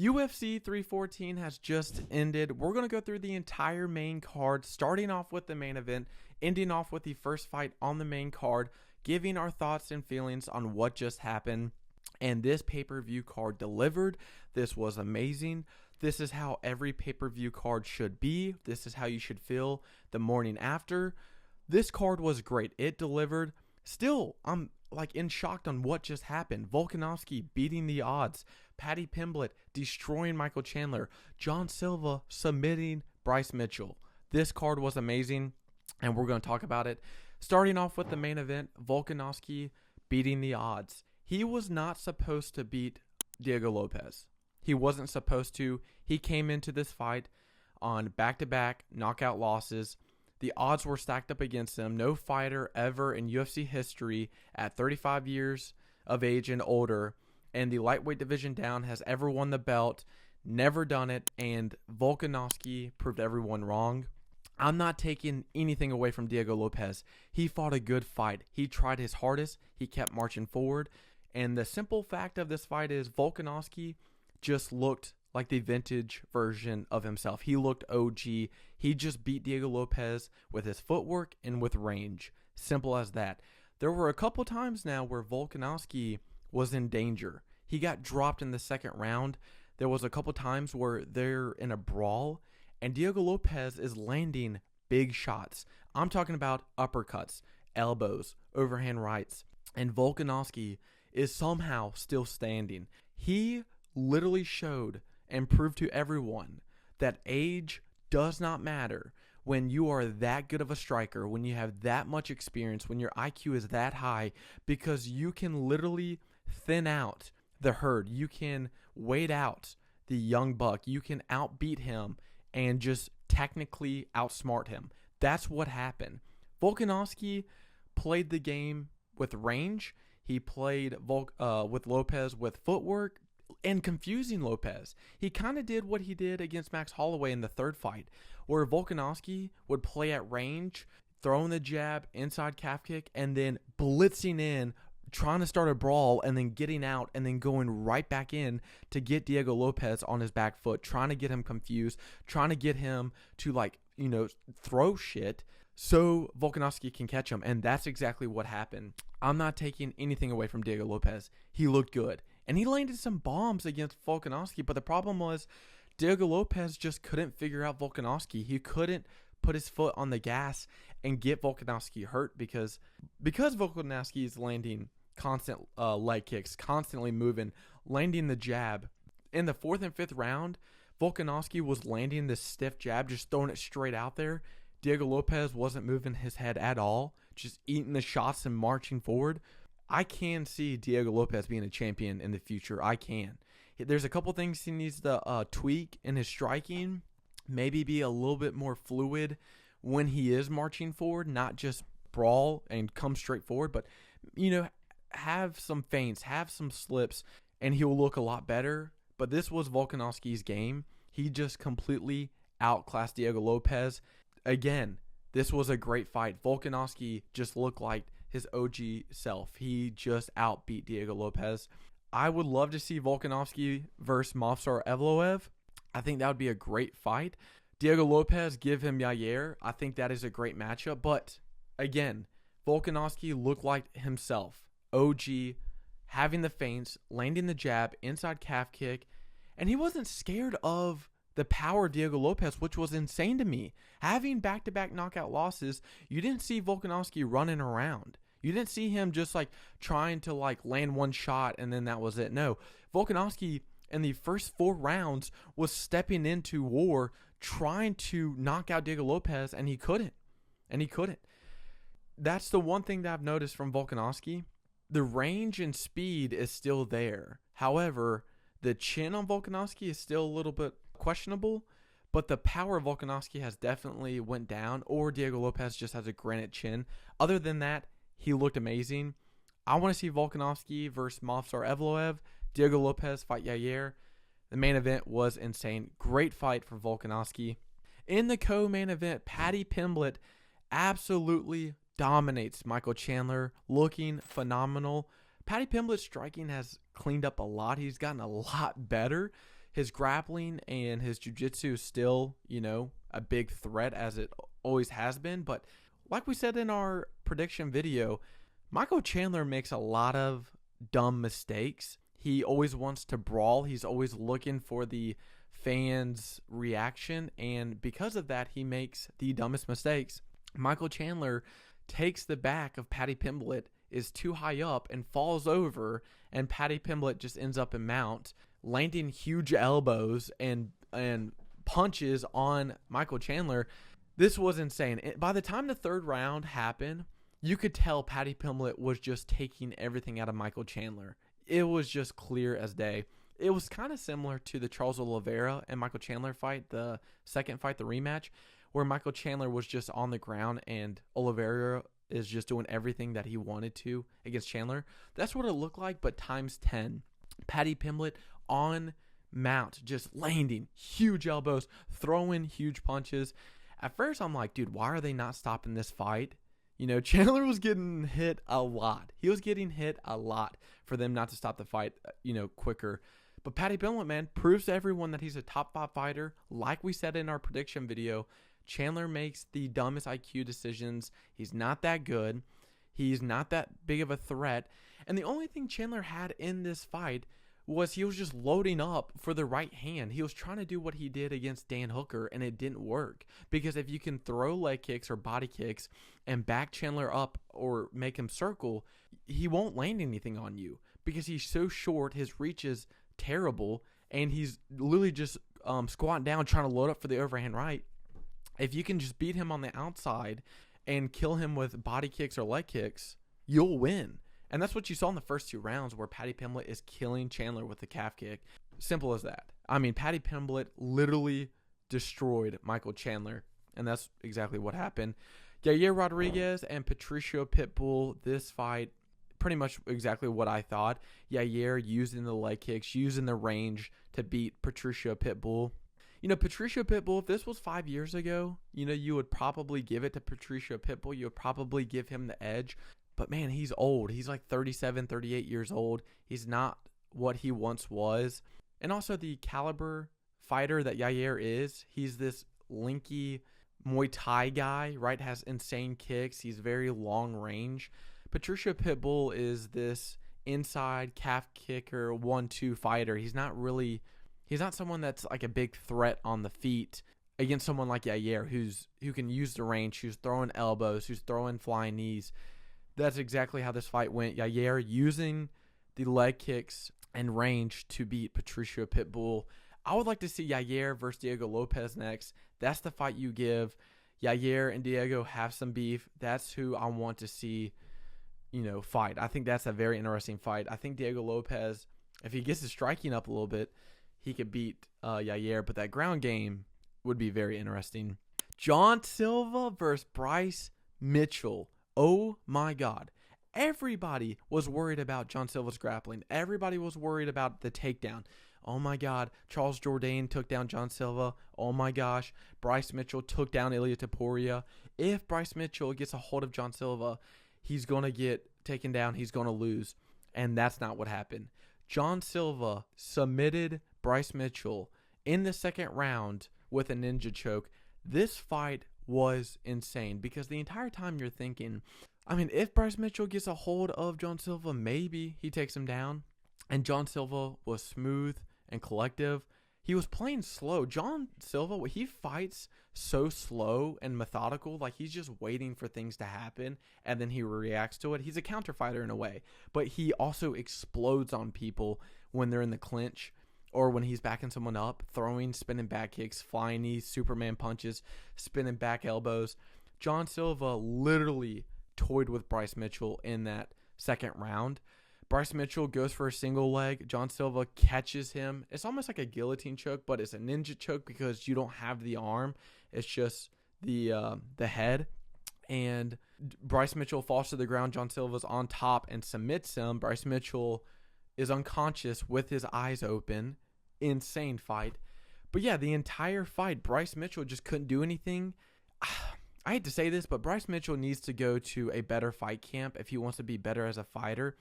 UFC 314 has just ended. We're going to go through the entire main card, starting off with the main event, ending off with the first fight on the main card, giving our thoughts and feelings on what just happened. And this pay-per-view card delivered. This was amazing. This is how every pay-per-view card should be. This is how you should feel the morning after. This card was great. It delivered. Still, I'm in shock on what just happened. Volkanovski beating the odds. Paddy Pimblett destroying Michael Chandler. John Silva submitting Bryce Mitchell. This card was amazing, and we're going to talk about it. Starting off with the main event, Volkanovski beating the odds. He was not supposed to beat Diego Lopez. He wasn't supposed to. He came into this fight on back-to-back knockout losses. The odds were stacked up against him. No fighter ever in UFC history at 35 years of age and older and the lightweight division down has ever won the belt. Never done it, and Volkanovski proved everyone wrong. I'm not taking anything away from Diego Lopez. He fought a good fight. He tried his hardest. He kept marching forward. And the simple fact of this fight is Volkanovski just looked like the vintage version of himself. He looked OG. He just beat Diego Lopez with his footwork and with range. Simple as that. There were a couple times now where Volkanovski was in danger. He got dropped in the second round. There was a couple times where they're in a brawl, and Diego Lopez is landing big shots. I'm talking about uppercuts, elbows, overhand rights, and Volkanovski is somehow still standing. He literally showed and proved to everyone that age does not matter when you are that good of a striker, when you have that much experience, when your IQ is that high, because you can literally thin out the herd. You can wait out the young buck. You can outbeat him and just technically outsmart him. That's what happened. Volkanovski played the game with range. He played with Lopez with footwork and confusing Lopez. He kind of did what he did against Max Holloway in the third fight, where Volkanovski would play at range, throwing the jab, inside calf kick, and then blitzing in, trying to start a brawl, and then getting out, and then going right back in to get Diego Lopez on his back foot, trying to get him confused, trying to get him to, throw shit so Volkanovski can catch him. And that's exactly what happened. I'm not taking anything away from Diego Lopez. He looked good. And he landed some bombs against Volkanovski, but the problem was Diego Lopez just couldn't figure out Volkanovski. He couldn't put his foot on the gas and get Volkanovski hurt because Volkanovski is landing constant leg kicks, constantly moving, landing the jab. In the fourth and fifth round, Volkanovski was landing this stiff jab, just throwing it straight out there. Diego Lopez wasn't moving his head at all, just eating the shots and marching forward. I can see Diego Lopez being a champion in the future. I can. There's a couple things he needs to tweak in his striking. Maybe be a little bit more fluid when he is marching forward, not just brawl and come straight forward, but, have some feints, have some slips, and he'll look a lot better. But this was Volkanovski's game. He just completely outclassed Diego Lopez. Again, this was a great fight. Volkanovski just looked like his OG self. He just outbeat Diego Lopez. I would love to see Volkanovski versus Movsar Evloev. I think that would be a great fight. Diego Lopez, give him Yair. I think that is a great matchup. But again, Volkanovski looked like himself. OG, having the feints, landing the jab, inside calf kick. And he wasn't scared of the power of Diego Lopez, which was insane to me. Having back-to-back knockout losses, you didn't see Volkanovski running around. You didn't see him just trying to land one shot and then that was it. No, Volkanovski in the first 4 rounds was stepping into war, trying to knock out Diego Lopez, and he couldn't. That's the one thing that I've noticed from Volkanovski. The range and speed is still there. However, the chin on Volkanovski is still a little bit questionable, but the power of Volkanovski has definitely went down, or Diego Lopez just has a granite chin. Other than that, he looked amazing. I want to see Volkanovski versus Movsar Evloev, Diego Lopez fight Yair. The main event was insane. Great fight for Volkanovski. In the co-main event, Paddy Pimblett absolutely dominates Michael Chandler, looking phenomenal. Paddy Pimblett's striking has cleaned up a lot. He's gotten a lot better. His grappling and his jiu-jitsu is still, a big threat as it always has been. But like we said in our prediction video, Michael Chandler makes a lot of dumb mistakes. He always wants to brawl. He's always looking for the fans' reaction. And because of that, he makes the dumbest mistakes. Michael Chandler takes the back of Paddy Pimblett, is too high up, and falls over. And Paddy Pimblett just ends up in mount, landing huge elbows and punches on Michael Chandler. This was insane. By the time the third round happened, you could tell Paddy Pimblett was just taking everything out of Michael Chandler. It was just clear as day. It was kind of similar to the Charles Oliveira and Michael Chandler fight, the second fight, the rematch, where Michael Chandler was just on the ground and Oliveira is just doing everything that he wanted to against Chandler. That's what it looked like, but times 10. Paddy Pimblett on mount, just landing huge elbows, throwing huge punches. At first, I'm like, dude, why are they not stopping this fight? Chandler was getting hit a lot. He was getting hit a lot for them not to stop the fight, quicker. But Paddy Pimblett, man, proves to everyone that he's a top 5 fighter. Like we said in our prediction video, Chandler makes the dumbest IQ decisions. He's not that good. He's not that big of a threat. And the only thing Chandler had in this fight was he was just loading up for the right hand. He was trying to do what he did against Dan Hooker, and it didn't work. Because if you can throw leg kicks or body kicks and back Chandler up or make him circle, he won't land anything on you because he's so short. His reach is terrible, and he's literally just squatting down trying to load up for the overhand right. If you can just beat him on the outside and kill him with body kicks or leg kicks, you'll win. And that's what you saw in the first 2 rounds where Paddy Pimblett is killing Chandler with the calf kick. Simple as that. I mean, Paddy Pimblett literally destroyed Michael Chandler, and that's exactly what happened. Yair Rodriguez and Patricio Pitbull, this fight, pretty much exactly what I thought. Yair using the leg kicks, using the range to beat Patricio Pitbull. Patricio Pitbull, if this was 5 years ago, you would probably give it to Patricio Pitbull. You would probably give him the edge. But, man, he's old. He's like 37, 38 years old. He's not what he once was. And also the caliber fighter that Yair is, he's this linky Muay Thai guy, right? Has insane kicks. He's very long range. Patricio Pitbull is this inside calf kicker 1-2 fighter. He's not someone that's like a big threat on the feet against someone like Yair who can use the range, who's throwing elbows, who's throwing flying knees. That's exactly how this fight went. Yair using the leg kicks and range to beat Patricio Pitbull. I would like to see Yair versus Diego Lopez next. That's the fight you give. Yair and Diego have some beef. That's who I want to see, fight. I think that's a very interesting fight. I think Diego Lopez, if he gets his striking up a little bit, he could beat Yair. But that ground game would be very interesting. John Silva versus Bryce Mitchell. Oh my God. Everybody was worried about John Silva's grappling. Everybody was worried about the takedown. Oh my God. Charles Jourdain took down John Silva. Oh my gosh. Bryce Mitchell took down Ilia Topuria. If Bryce Mitchell gets a hold of John Silva, he's going to get taken down. He's going to lose. And that's not what happened. John Silva submitted Bryce Mitchell in the second round with a ninja choke. This fight was insane because the entire time you're thinking, if Bryce Mitchell gets a hold of John Silva, maybe he takes him down. And John Silva was smooth and collective. He was playing slow. John Silva, he fights so slow and methodical, like he's just waiting for things to happen and then he reacts to it. He's a counter fighter in a way, but he also explodes on people when they're in the clinch or when he's backing someone up, throwing, spinning back kicks, flying knees, Superman punches, spinning back elbows. John Silva literally toyed with Bryce Mitchell in that second round. Bryce Mitchell goes for a single leg. John Silva catches him. It's almost like a guillotine choke, but it's a ninja choke because you don't have the arm. It's just the head. And Bryce Mitchell falls to the ground. John Silva's on top and submits him. Bryce Mitchell is unconscious with his eyes open. Insane fight. But yeah, the entire fight, Bryce Mitchell just couldn't do anything. I hate to say this, but Bryce Mitchell needs to go to a better fight camp if he wants to be better as a fighter.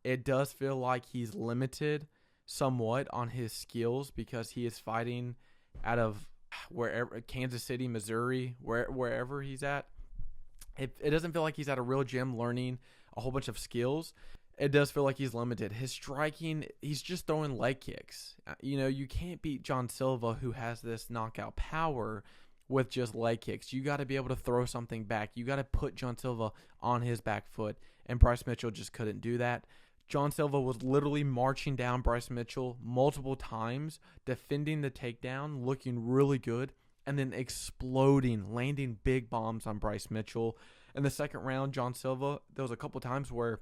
It does feel like he's limited somewhat on his skills because he is fighting out of wherever, Kansas City, Missouri, wherever he's at. It doesn't feel like he's at a real gym learning a whole bunch of skills. It does feel like he's limited. His striking, he's just throwing leg kicks. You can't beat John Silva, who has this knockout power, with just leg kicks. You got to be able to throw something back. You got to put John Silva on his back foot, and Bryce Mitchell just couldn't do that. John Silva was literally marching down Bryce Mitchell multiple times, defending the takedown, looking really good, and then exploding, landing big bombs on Bryce Mitchell. In the second round, John Silva, there was a couple times where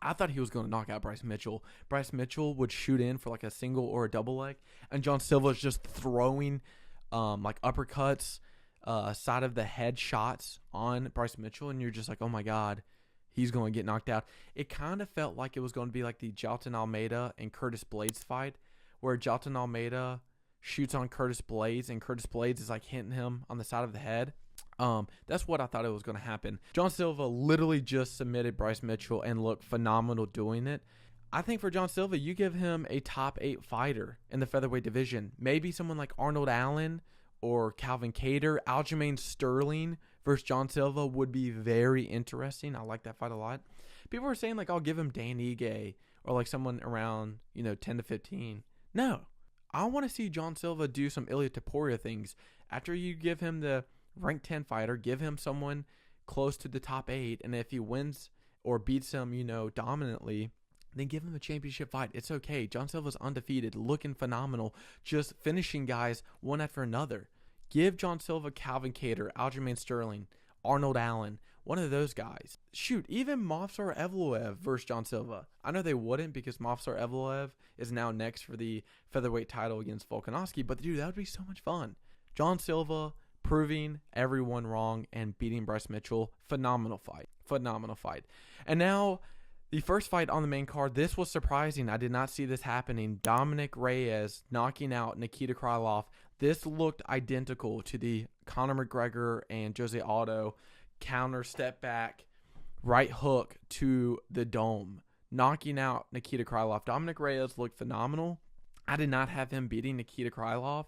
I thought he was going to knock out Bryce Mitchell. Bryce Mitchell would shoot in for like a single or a double leg, and John Silva is just throwing like uppercuts, side of the head shots on Bryce Mitchell, and you're just like, oh my God, he's going to get knocked out. It kind of felt like it was going to be like the Jailton Almeida and Curtis Blaydes fight, where Jailton Almeida shoots on Curtis Blaydes, and Curtis Blaydes is like hitting him on the side of the head. That's what I thought it was going to happen. John Silva literally just submitted Bryce Mitchell and looked phenomenal doing it. I think for John Silva, you give him a top 8 fighter in the featherweight division. Maybe someone like Arnold Allen or Calvin Kattar. Aljamain Sterling versus John Silva would be very interesting. I like that fight a lot. People are saying, like, I'll give him Dan Ige or, like, someone around, 10 to 15. No. I want to see John Silva do some Ilia Topuria things. After you give him the ranked 10 fighter, give him someone close to the top 8, and if he wins or beats him, dominantly, then give him a championship fight. It's okay. John Silva's undefeated, looking phenomenal, just finishing guys one after another. Give John Silva Calvin Kattar, Aljamain Sterling, Arnold Allen, one of those guys. Shoot, even Movsar Evloev versus John Silva. I know they wouldn't because Movsar Evloev is now next for the featherweight title against Volkanovski, but dude, that would be so much fun. John Silva proving everyone wrong and beating Bryce Mitchell. Phenomenal fight. Phenomenal fight. And now the first fight on the main card. This was surprising. I did not see this happening. Dominick Reyes knocking out Nikita Krylov. This looked identical to the Conor McGregor and Jose Aldo counter step back right hook to the dome, knocking out Nikita Krylov. Dominick Reyes looked phenomenal. I did not have him beating Nikita Krylov.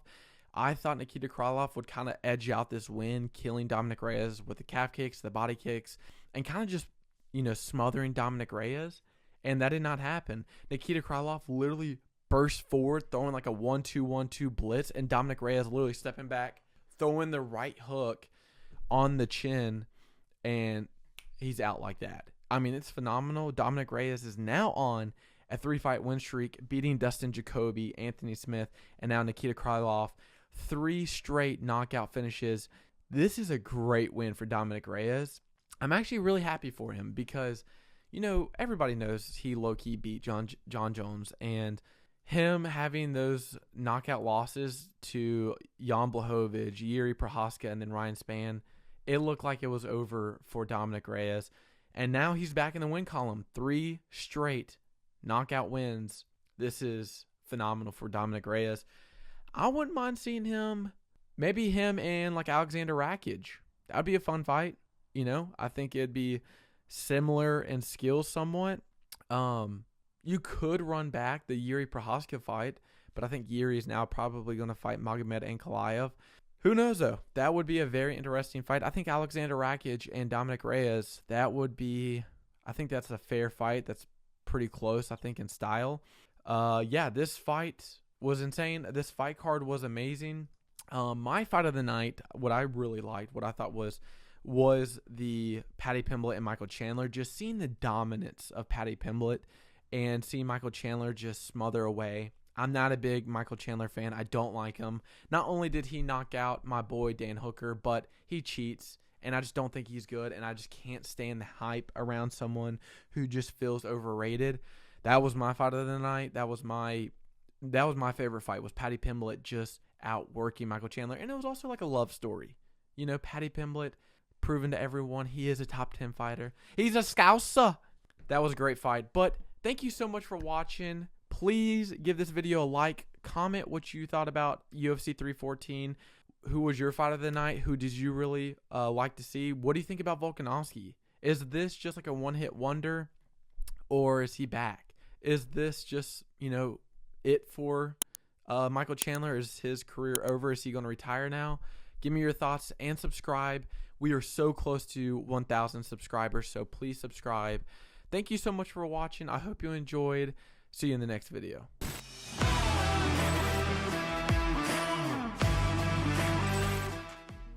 I thought Nikita Krylov would kind of edge out this win, killing Dominick Reyes with the calf kicks, the body kicks, and kind of just, smothering Dominick Reyes. And that did not happen. Nikita Krylov literally burst forward, throwing like a 1-2-1-2 blitz, and Dominick Reyes literally stepping back, throwing the right hook on the chin, and he's out like that. I mean, it's phenomenal. Dominick Reyes is now on a 3-fight win streak, beating Dustin Jacoby, Anthony Smith, and now Nikita Krylov. 3 straight knockout finishes. This is a great win for Dominick Reyes. I'm actually really happy for him because, everybody knows he low-key beat John Jones, and him having those knockout losses to Jan Blachowicz, Jiří Procházka, and then Ryan Spann, it looked like it was over for Dominick Reyes. And now he's back in the win column. 3 straight knockout wins. This is phenomenal for Dominick Reyes. I wouldn't mind seeing him, maybe him and like Alexander Rakic. That would be a fun fight. I think it'd be similar in skills somewhat. You could run back the Jiří Procházka fight, but I think Jiří is now probably going to fight Magomed Ankalaev. Who knows, though? That would be a very interesting fight. I think Alexander Rakic and Dominick Reyes, I think that's a fair fight. That's pretty close, I think, in style. This fight was insane. This fight card was amazing. My fight of the night, what I really liked, what I thought was the Paddy Pimblett and Michael Chandler. Just seeing the dominance of Paddy Pimblett and seeing Michael Chandler just smother away. I'm not a big Michael Chandler fan. I don't like him. Not only did he knock out my boy Dan Hooker, but he cheats, and I just don't think he's good, and I just can't stand the hype around someone who just feels overrated. That was my fight of the night. That was my favorite fight, was Paddy Pimblett just outworking Michael Chandler, and it was also like a love story. Paddy Pimblett proving to everyone he is a top 10 fighter. He's a Scouser. That was a great fight, but thank you so much for watching. Please give this video a like. Comment what you thought about UFC 314. Who was your fight of the night? Who did you really like to see? What do you think about Volkanovski? Is this just like a one-hit wonder, or is he back? Is this just, it for Michael Chandler? Is his career over? Is he going to retire now? Give me your thoughts and subscribe. We are so close to 1,000 subscribers, so please subscribe. Thank you so much for watching. I hope you enjoyed. See you in the next video.